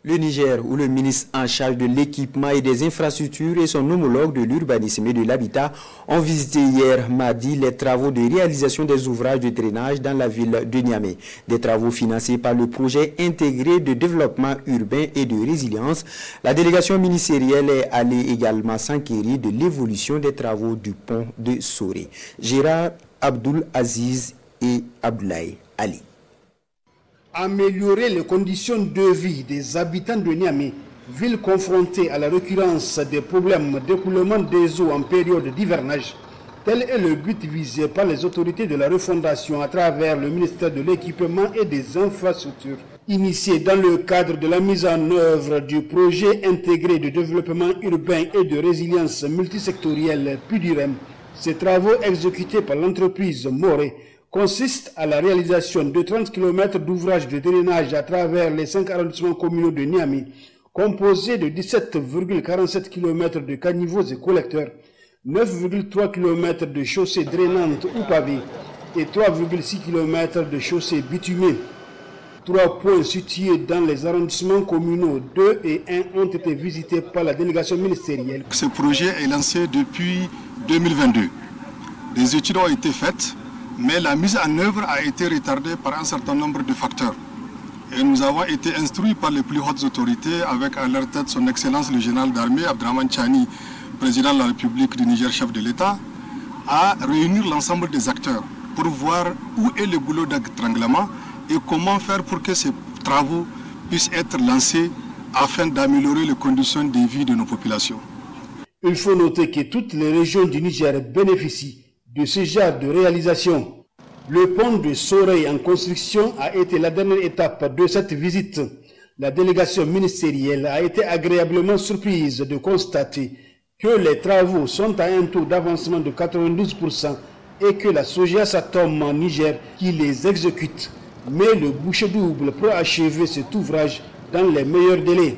Le Niger, où le ministre en charge de l'équipement et des infrastructures et son homologue de l'urbanisme et de l'habitat ont visité hier mardi les travaux de réalisation des ouvrages de drainage dans la ville de Niamey. Des travaux financés par le projet intégré de développement urbain et de résilience. La délégation ministérielle est allée également s'enquérir de l'évolution des travaux du pont de Soré. Gérard Abdoul Aziz et Abdoulaye Ali. Améliorer les conditions de vie des habitants de Niamey, ville confrontée à la récurrence des problèmes d'écoulement des eaux en période d'hivernage. Tel est le but visé par les autorités de la refondation à travers le ministère de l'Équipement et des Infrastructures. Initié dans le cadre de la mise en œuvre du projet intégré de développement urbain et de résilience multisectorielle PUDIREM, ces travaux exécutés par l'entreprise Moré consiste à la réalisation de 30 km d'ouvrages de drainage à travers les 5 arrondissements communaux de Niamey, composés de 17,47 km de caniveaux et collecteurs, 9,3 km de chaussées drainantes ou pavées et 3,6 km de chaussées bitumées. 3 points situés dans les arrondissements communaux 2 et 1 ont été visités par la délégation ministérielle. Ce projet est lancé depuis 2022. Des études ont été faites, mais la mise en œuvre a été retardée par un certain nombre de facteurs. Et nous avons été instruits par les plus hautes autorités, avec à leur tête son Excellence le général d'armée, Abdraman Chani, président de la République du Niger, chef de l'État, à réunir l'ensemble des acteurs pour voir où est le goulot d'étranglement et comment faire pour que ces travaux puissent être lancés afin d'améliorer les conditions de vie de nos populations. Il faut noter que toutes les régions du Niger bénéficient de ce genre de réalisation. Le pont de Soré en construction a été la dernière étape de cette visite. La délégation ministérielle a été agréablement surprise de constater que les travaux sont à un taux d'avancement de 92% et que la Sogia Satom en Niger qui les exécute met le bouchée double pour achever cet ouvrage dans les meilleurs délais.